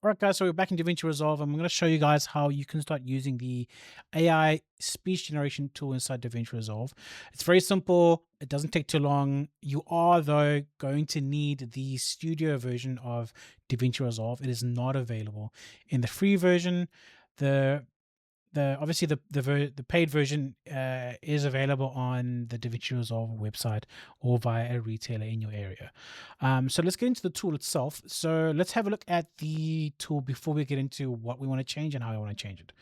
All right, guys, so we're back in DaVinci Resolve. I'm going to show you guys how you can start using the AI speech generation tool inside DaVinci Resolve. It's very simple. It doesn't take too long. You are, though, going to need the studio version of DaVinci Resolve. It is not available in the free version. The obviously the paid version is available on the DaVinci Resolve website or via a retailer in your area. So let's get into the tool itself. So let's have a look at the tool before we get into what we want to change and how I want to change it.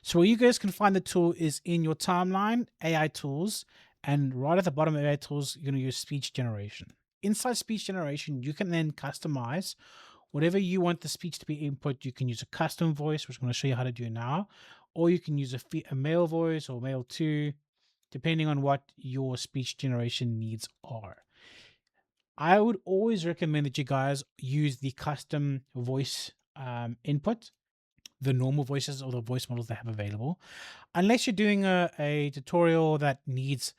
So where you guys can find the tool is in your timeline, AI tools, and right at the bottom of AI tools, you're going to use speech generation. Inside speech generation, you can then customize whatever you want the speech to be input. You can use a custom voice, which I'm going to show you how to do now, or you can use a male voice or male 2, depending on what your speech generation needs are. I would always recommend that you guys use the custom voice input, the normal voices or the voice models they have available, unless you're doing a tutorial that needs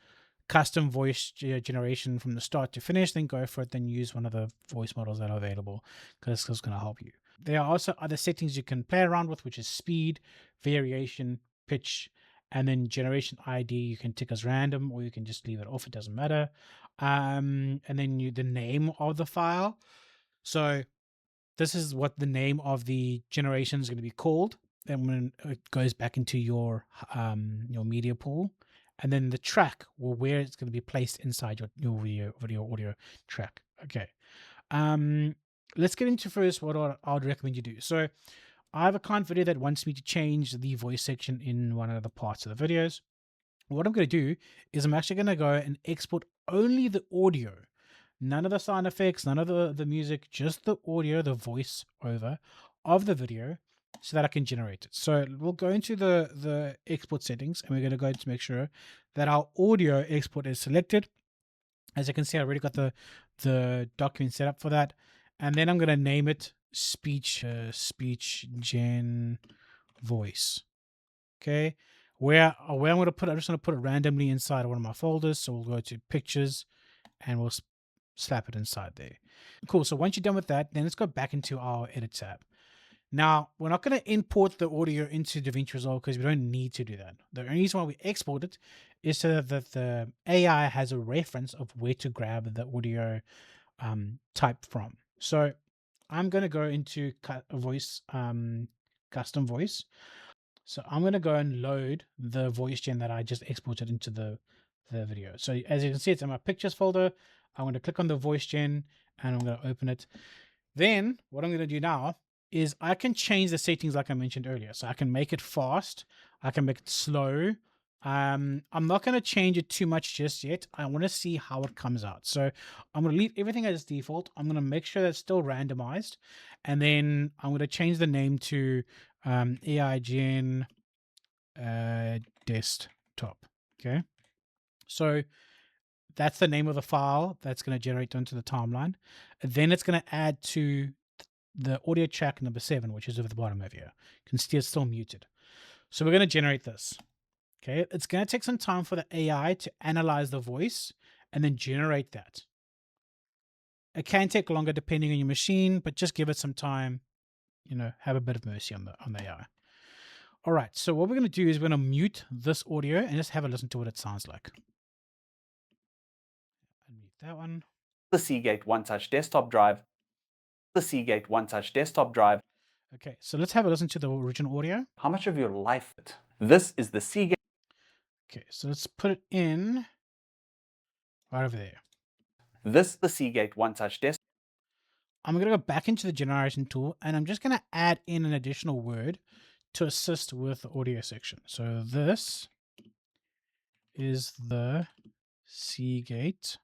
custom voice generation from the start to finish. Then go for it. Then use one of the voice models that are available, because it's going to help you. There are also other settings you can play around with, which is speed, variation, pitch, and then generation ID. You can tick as random, or you can just leave it off. It doesn't matter. And then the name of the file. So this is what the name of the generation is going to be called. And when it goes back into your media pool, and then the track, or where it's going to be placed inside your video audio track. Okay. Let's get into first what I would recommend you do. So I have a client video that wants me to change the voice section in one of the parts of the videos. What I'm going to do is I'm actually going to go and export only the audio, none of the sound effects, none of the music, just the audio, the voice over of the video, so that I can generate it. So we'll go into the export settings, and we're going to go to make sure that our audio export is selected. As you can see, I already got the document set up for that, and then I'm going to name it speech gen voice. Okay, where I'm going to put, I'm just going to put it randomly inside one of my folders. So we'll go to pictures, and we'll slap it inside there. Cool. So once you're done with that, then let's go back into our edit tab. Now, we're not going to import the audio into DaVinci Resolve because we don't need to do that. The only reason why we export it is so that the AI has a reference of where to grab the audio type from. So I'm going to go into voice, custom voice. So I'm going to go and load the voice gen that I just exported into the video. So as you can see, it's in my pictures folder. I'm going to click on the voice gen, and I'm going to open it. Then what I'm going to do now is I can change the settings like I mentioned earlier. So I can make it fast. I can make it slow. I'm not going to change it too much just yet. I want to see how it comes out. So I'm going to leave everything as default. I'm going to make sure that's still randomized. And then I'm going to change the name to AI Gen desktop. Okay. So that's the name of the file that's going to generate onto the timeline. Then it's going to add to the audio track number 7, which is over the bottom of here. You can see it's still muted. So we're going to generate this. Okay. It's going to take some time for the AI to analyze the voice and then generate that. It can take longer depending on your machine, but just give it some time. Have a bit of mercy on the AI. All right. So what we're going to do is we're going to mute this audio and just have a listen to what it sounds like. Unmute that one. The Seagate One-Touch desktop drive. The Seagate One-Touch desktop drive. Okay, so let's have a listen to the original audio. How much of your life? This is the Seagate. Okay, so let's put it in right over there. This the Seagate One-Touch desktop. I'm going to go back into the generation tool, and I'm just going to add in an additional word to assist with the audio section. So this is the Seagate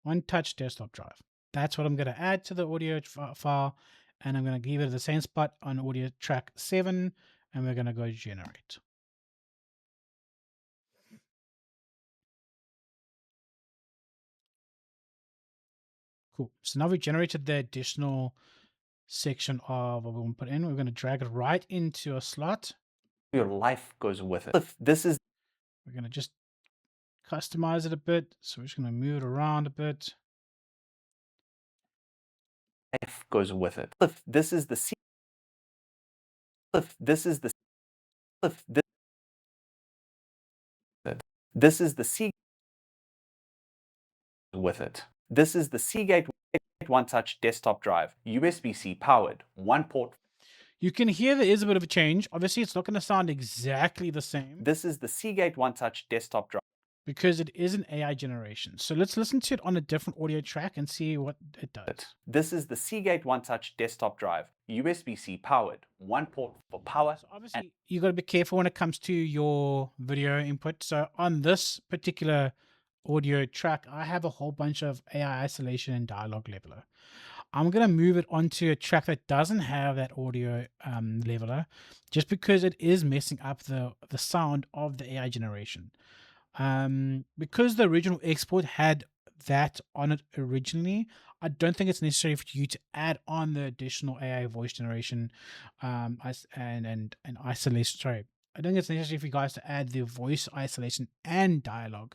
One-Touch desktop drive. That's what I'm going to add to the audio file, and I'm going to give it the same spot on audio track 7, and we're going to go generate. Cool. So now we've generated the additional section of what we want to put in. We're going to drag it right into a slot. Your life goes with it. This is. We're going to just customize it a bit. So we're just going to move it around a bit. life goes with it. This is the this is the this is the C with it. This is the Seagate One Touch desktop drive, USB-C powered, one port. You can hear there is a bit of a change. Obviously, it's not going to sound exactly the same This is the Seagate One Touch desktop drive. because it is an AI generation. So let's listen to it on a different audio track and see what it does. This is the Seagate One Touch desktop drive, USB-C powered, one port for power. So obviously, you got to be careful when it comes to your video input. So on this particular audio track, I have a whole bunch of AI isolation and dialogue leveler. I'm going to move it onto a track that doesn't have that audio leveler just because it is messing up the sound of the AI generation. Because the original export had that on it originally, I don't think it's necessary for you to add on the additional AI voice generation and isolation. Sorry, I don't think it's necessary for you guys to add the voice isolation and dialogue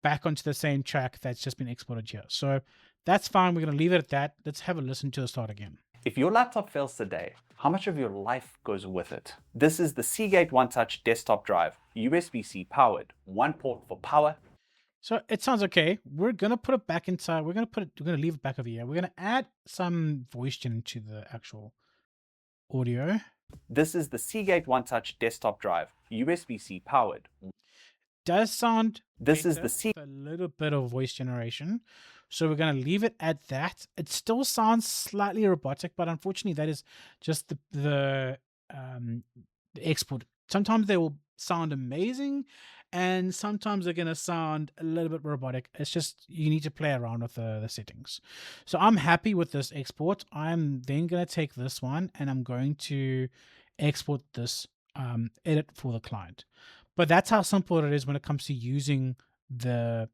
back onto the same track that's just been exported here. So that's fine. We're going to leave it at that. Let's have a listen to the start again. If your laptop fails today, how much of your life goes with it? This is the Seagate One Touch desktop drive, USB-C powered, one port for power. So it sounds okay. We're gonna put it back inside. We're gonna leave it back over here. We're gonna add some voice gen to the actual audio. This is the Seagate One Touch desktop drive, USB-C powered. Does sound This is better the with a little bit of voice generation. So we're gonna leave it at that. It still sounds slightly robotic, but unfortunately that is just the export. Sometimes they will sound amazing and sometimes they're going to sound a little bit robotic. It's just you need to play around with the settings. So I'm happy with this export. I'm then going to take this one and I'm going to export this edit for the client. But that's how simple it is when it comes to using the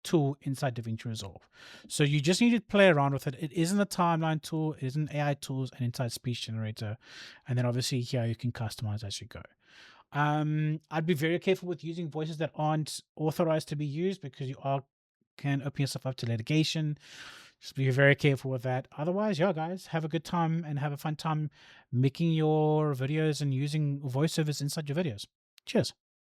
tool inside Davinci Resolve. So you just need to play around with it. It isn't a timeline tool, it isn't AI tools and inside speech generator. And then obviously here you can customize as you go. I'd be very careful with using voices that aren't authorized to be used because can open yourself up to litigation. Just be very careful with that. Otherwise, yeah, guys, have a good time and have a fun time making your videos and using voiceovers inside your videos. Cheers.